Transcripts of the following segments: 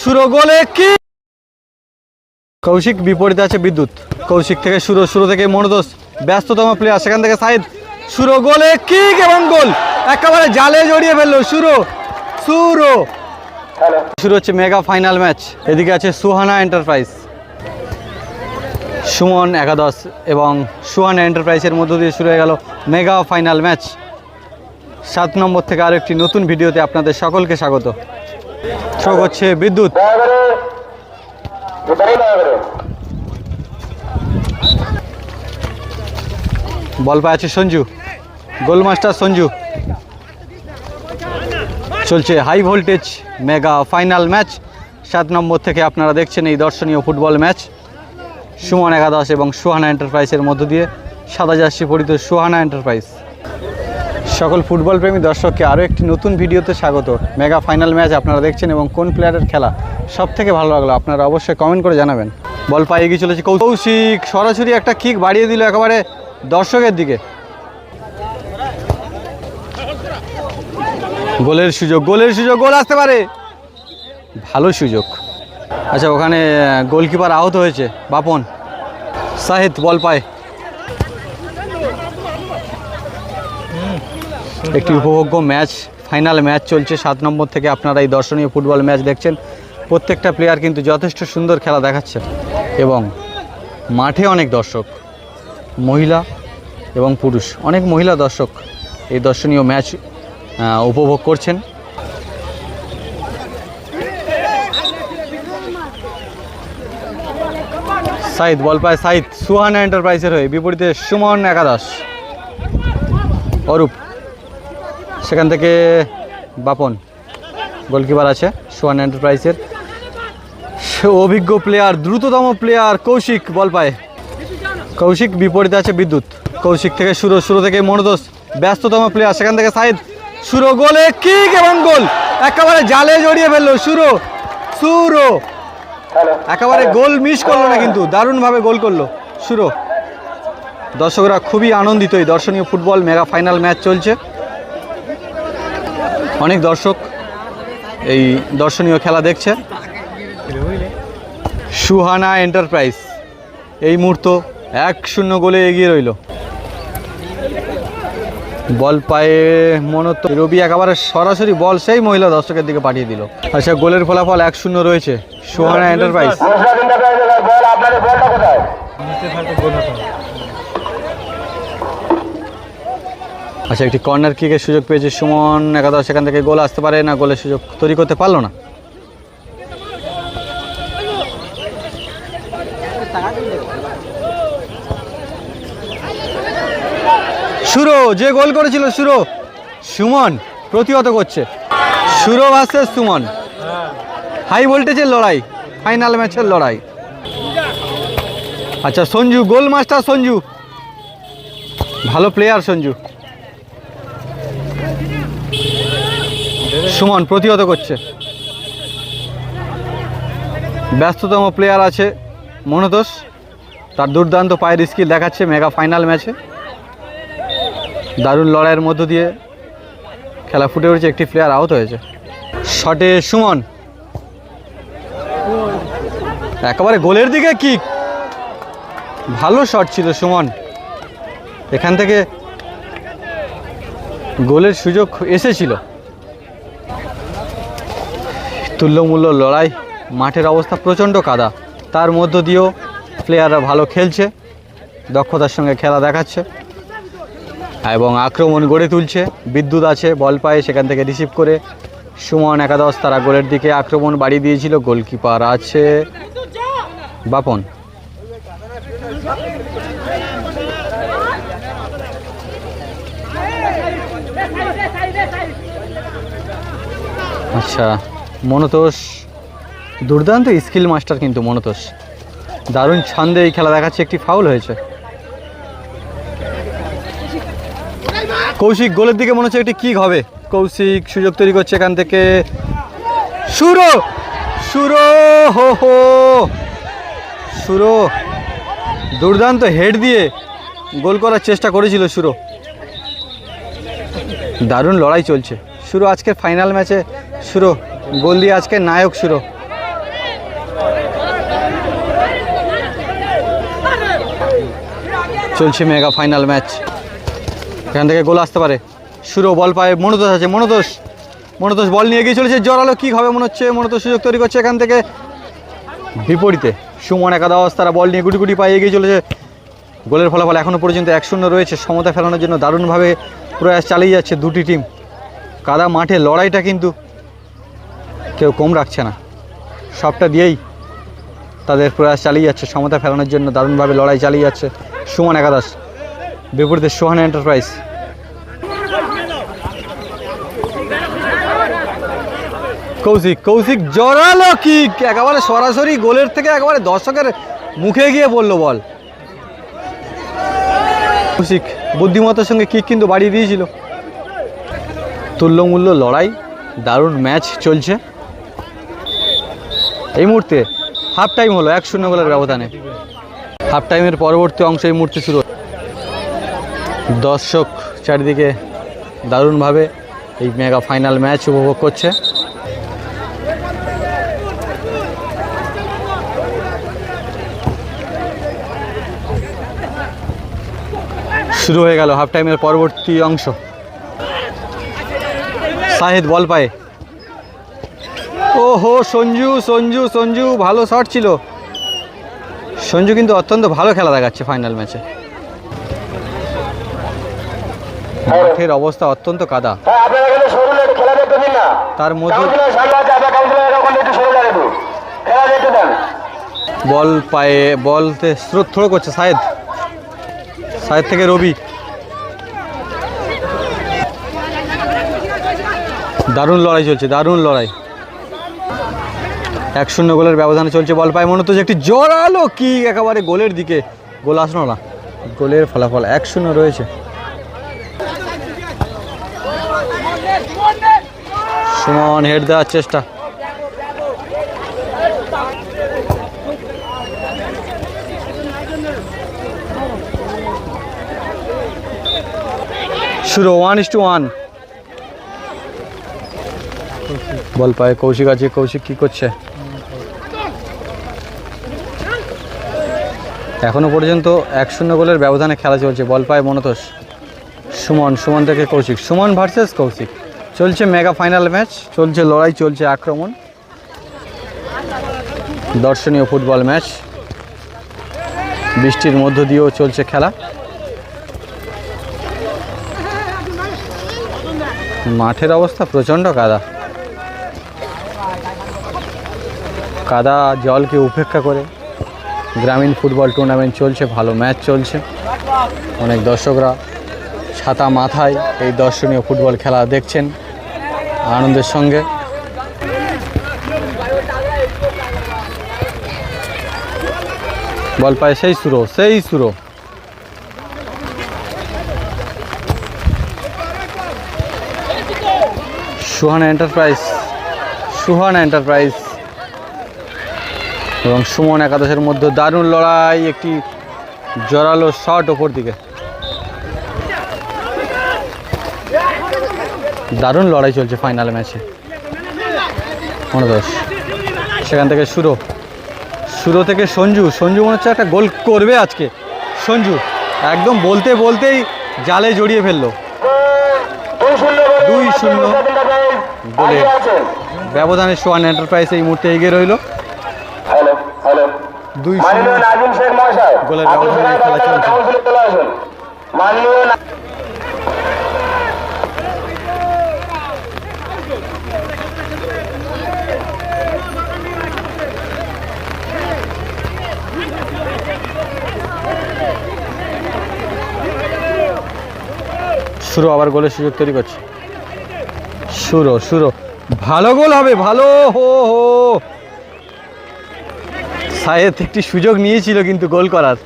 সুরো গোলে কি কৌশিক, বিপরীতে আছে বিদ্যুৎ। কৌশিক থেকে শুরু থেকে মনোদোষ, ব্যস্ততম প্লেয়ার, সেখান থেকে সাইদ, সুরো গোলে কিক এবং গোল, একেবারে জালে জড়িয়ে ফেললো সুরো। শুরু হচ্ছে মেগা ফাইনাল ম্যাচ। এদিকে আছে সুহানা এন্টারপ্রাইজ, সুমন একাদশ এবং সুহানা এন্টারপ্রাইজের মধ্য দিয়ে শুরু হয়ে গেল মেগা ফাইনাল ম্যাচ। 7 নম্বর থেকে আরও একটি নতুন ভিডিওতে আপনাদের সকলকে স্বাগত। থ্রো করছে বিদ্যুৎ, বল পায় আছে সঞ্জু, গোলমাস্টার সঞ্জু। চলছে high voltage mega final match. 7 number থেকে আপনারা দেখছেন এই দর্শনীয় ফুটবল ম্যাচ। সুমন একাদশ এবং সুহানা এন্টারপ্রাইজের মধ্য দিয়ে সাদা জার্সি পরিত সুহানা এন্টারপ্রাইজ। সকল ফুটবল প্রেমী দর্শককে আরও একটি নতুন ভিডিওতে স্বাগত। মেগা ফাইনাল ম্যাচ আপনারা দেখছেন এবং কোন প্লেয়ারের খেলা সব থেকে ভালো লাগলো আপনারা অবশ্যই কমেন্ট করে জানাবেন। বল পায়ে এগিয়ে চলেছে কৌশিক, সরাসরি একটা কিক বাড়িয়ে দিল একেবারে দর্শকের দিকে। গোলের সুযোগ, গোল আসতে পারে, ভালো সুযোগ। আচ্ছা, ওখানে গোলকিপার আহত হয়েছে বাপন। সাহিদ বল পায়, একটি উপভোগ্য ম্যাচ, ফাইনাল ম্যাচ চলছে। 7 নম্বর থেকে আপনারা এই দর্শনীয় ফুটবল ম্যাচ দেখছেন। প্রত্যেকটা প্লেয়ার কিন্তু যথেষ্ট সুন্দর খেলা দেখাচ্ছে এবং মাঠে অনেক দর্শক, মহিলা এবং পুরুষ, অনেক মহিলা দর্শক এই দর্শনীয় ম্যাচ উপভোগ করছেন। সাইদ বল পায়, সাইদ সুহানা এন্টারপ্রাইজের হয়ে, বিপরীতে সুমন একাদশ। অরূপ, সেখান থেকে বাপন, গোলকিপার আছে সুহানা এন্টারপ্রাইজের। অভিজ্ঞ প্লেয়ার, দ্রুততম প্লেয়ার কৌশিক বল পায়। কৌশিক, বিপরীতে আছে বিদ্যুৎ। কৌশিক থেকে শুরু থেকে মনোদোষ, ব্যস্ততম প্লেয়ার, সেখান থেকে সাইদ, সুরো গোলে কিক এবং গোল, একেবারে জালে জড়িয়ে ফেললো সুরো। একেবারে গোল মিস করলো না, কিন্তু দারুণভাবে গোল করলো সুরো। দর্শকরা খুবই আনন্দিত। এই দর্শনীয় ফুটবল মেগা ফাইনাল ম্যাচ চলছে, অনেক দর্শক এই দর্শনীয় খেলা দেখছে। সুহানা এন্টারপ্রাইজ এই মুহূর্তে 1-0 গোলে এগিয়ে রইল। বল পায়ে মনত, রবি একেবারে সরাসরি বল সেই মহিলা দর্শকের দিকে পাঠিয়ে দিল। আচ্ছা, গোলের ফলাফল 1-0 রয়েছে সুহানা এন্টারপ্রাইজ। আচ্ছা, একটি কর্নার কিকের সুযোগ পেয়েছে সুমন একাদশ, সেখান থেকে গোল আসতে পারে না, গোলের সুযোগ তৈরি করতে পারলো না। সুরো যে গোল করেছিল সুমন প্রতিহত করছে। সুরো ভার্সেস সুমন, হাই ভোল্টেজের লড়াই, ফাইনাল ম্যাচের লড়াই। আচ্ছা, সঞ্জু, গোল মাস্টার সঞ্জু, ভালো প্লেয়ার সঞ্জু। সুমন প্রতিহত করছে, ব্যস্ততম প্লেয়ার আছে মনোদোষ, তার দুর্দান্ত পায়ের স্কিল দেখাচ্ছে মেগা ফাইনাল ম্যাচে। দারুণ লড়াইয়ের মধ্য দিয়ে খেলা ফুটে উঠেছে। একটি প্লেয়ার আউট হয়েছে। শটে সুমন, একেবারে গোলের দিকে কিক, ভালো শট ছিল সুমন, এখান থেকে গোলের সুযোগ এসেছিল। তুল্যমূল্য লড়াই, মাঠের অবস্থা প্রচণ্ড কাদা, তার মধ্য দিয়েও প্লেয়াররা ভালো খেলছে, দক্ষতার সঙ্গে খেলা দেখাচ্ছে এবং আক্রমণ গড়ে তুলছে। বিদ্যুৎ আছে, বল পায়ে, সেখান থেকে রিসিভ করে সুমন একাদশ তারা গোলের দিকে আক্রমণ বাড়িয়ে দিয়েছিল। গোলকিপার আছে বাপন। আচ্ছা, মনোতোষ দুর্দান্ত স্কিল মাস্টার, কিন্তু মনোতোষ দারুণ ছন্দে এই খেলা দেখাচ্ছে। একটি ফাউল হয়েছে। কৌশিক, গোলের দিকে মনে হচ্ছে একটি কিক হবে। কৌশিক সুযোগ তৈরি করছে, এখান থেকে সুরো দুর্দান্ত হেড দিয়ে গোল করার চেষ্টা করেছিল সুরো। দারুণ লড়াই চলছে। সুরো আজকের ফাইনাল ম্যাচে, সুরো গোল দিয়ে আজকে নায়ক সুরো। চলছে মেগা ফাইনাল ম্যাচ। এখান থেকে গোল আসতে পারে। শুরু বল পায় মনোতোষ আছে, মনোতোষ বল নিয়ে গিয়ে চলেছে, জোরালো কিক হবে মনে হচ্ছে। মনোতোষ সুযোগ তৈরি করছে এখান থেকে, বিপরীতে সুমন একাদশ তারা বল নিয়ে গুটি পায়ে এগিয়ে চলেছে। গোলের ফলাফল এখনও পর্যন্ত 1-0 রয়েছে। সমতা ফেরানোর জন্য দারুণভাবে প্রয়াস চালিয়ে যাচ্ছে দুটি টিম। কাদা মাঠে লড়াইটা কিন্তু কেউ কম রাখছে না, সবটা দিয়েই তাদের প্রয়াস চালিয়ে যাচ্ছে। সমতা ফেরানোর জন্য দারুণভাবে লড়াই চালিয়ে যাচ্ছে সুমন একাদশ, বিপরীতে সোহানা এন্টারপ্রাইজ। কৌশিক জোরালো কিক, একেবারে সরাসরি গোলের থেকে একেবারে দর্শকের মুখে গিয়ে বললো বল। কৌশিক বুদ্ধিমত্তার সঙ্গে কিক কিন্তু বাড়িয়ে দিয়েছিল। তুল্যমূল্য লড়াই, দারুণ ম্যাচ চলছে। এই মুহূর্তে হাফ টাইম হলো 1-0 গোলের ব্যবধানে। হাফ টাইমের পরবর্তী অংশ এই মুহূর্তে শুরু। দর্শক চারিদিকে দারুণভাবে এই মেগা ফাইনাল ম্যাচ উপভোগ করছে। শুরু হয়ে গেল হাফ টাইমের পরবর্তী অংশ। সাহেদ বল পায়, ওহো সঞ্জু ভালো শট ছিল। সঞ্জু কিন্তু অত্যন্ত ভালো খেলা দেখাচ্ছে ফাইনাল ম্যাচে। মাঠের অবস্থা অত্যন্ত কাদা, তার মধ্যে বল পায়ে বলতে স্রোত থ্রো করছে সাহেদ থেকে রবি। দারুণ লড়াই চলছে, দারুণ লড়াই। 1-0 গোলের ব্যবধানে চলছে। বল পায় মনে হচ্ছে একটি জোরালো কিক, একেবারে গোলের দিকে। গোল আসলো না, গোলের ফলাফল 1-0 রয়েছে। সুমন হেড দেওয়ার চেষ্টা, শুরু 1-1। বল পায় কৌশিক আছে, কৌশিক কি করছে? এখনো পর্যন্ত 1-0 গোলের ব্যবধানে খেলা চলছে। বল পায় মনোতোষ, সুমন থেকে কৌশিক, সুমন ভার্সেস কৌশিক। চলছে মেগা ফাইনাল ম্যাচ, চলছে লড়াই, চলছে আক্রমণ। দর্শনীয় ফুটবল ম্যাচ, বৃষ্টির মধ্য দিয়েও চলছে খেলা। মাঠের অবস্থা প্রচণ্ড কাদা জলকে উপেক্ষা করে গ্রামীণ ফুটবল টুর্নামেন্ট চলছে, ভালো ম্যাচ চলছে। অনেক দর্শকরা ছাতা মাথায় এই দর্শনীয় ফুটবল খেলা দেখছেন আনন্দের সঙ্গে। বল পায় সেই সুরো সুহানা এন্টারপ্রাইজ এবং সুমন একাদশের মধ্যে দারুণ লড়াই। একটি জোরালো শট ওপর দিকে, দারুণ লড়াই চলছে ফাইনাল ম্যাচে। মনোদোষ সেখান থেকে শুরু থেকে সঞ্জু মনে হচ্ছে একটা গোল করবে আজকে। সঞ্জু একদম বলতেই জালে জড়িয়ে ফেললো। 2-0 গোলের ব্যবধানে সুহানা এন্টারপ্রাইজ এই মুহূর্তে এগিয়ে রইল। 2-0 গোলের ব্যবধানে খেলা চলছে। শুরু আবার গোলের সুযোগ তৈরি করছে। শুরু ভালো গোল হবে, ভালো হো সাহেদ একটি সুযোগ নিয়েছিল কিন্তু গোল করার,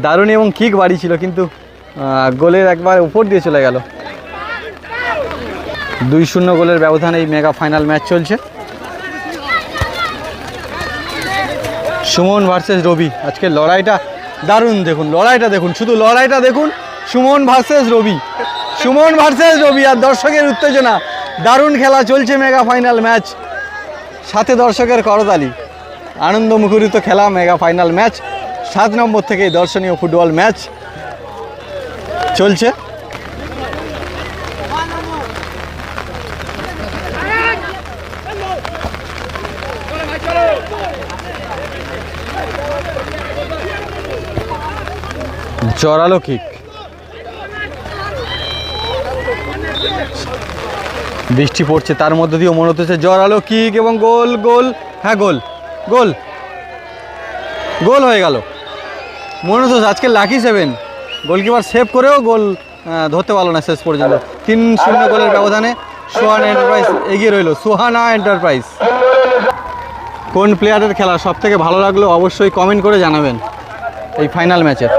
দারুণ এবং কিক বাড়ি ছিল, কিন্তু গোলের একবার উপর দিয়ে চলে গেল। 2-0 গোলের ব্যবধানে এই মেগা ফাইনাল ম্যাচ চলছে। সুমন ভার্সেস রবি, আজকে লড়াইটা দারুণ। দেখুন শুধু লড়াইটা দেখুন। সুমন ভার্সেস রবি আর দর্শকের উত্তেজনা, দারুণ খেলা চলছে মেগা ফাইনাল ম্যাচ, সাথে দর্শকের করতালি, আনন্দ মুখরিত খেলা মেগা ফাইনাল ম্যাচ। 7 নম্বর থেকে দর্শনীয় ফুটবল ম্যাচ চলছে। জোরালো কিক, বৃষ্টি পড়ছে তার মধ্যে দিয়েও মনে হচ্ছে জোরালো কিক এবং গোল গোল। হ্যাঁ গোল গোল গোল হয়ে গেল। মনে হচ্ছে আজকে লাকি 7, গোলকিপার সেভ করেও গোল ধরতে পারলো না শেষ পর্যন্ত। 3-0 গোলের ব্যবধানে সুহানা এন্টারপ্রাইজ এগিয়ে রইল। সুহানা এন্টারপ্রাইজ। কোন প্লেয়ারের খেলা সব থেকে ভালো লাগলো অবশ্যই কমেন্ট করে জানাবেন এই ফাইনাল ম্যাচের।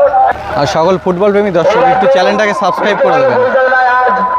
আর সকল ফুটবল প্রেমী দর্শক একটু চ্যানেলটাকে সাবস্ক্রাইব করে দেবেন।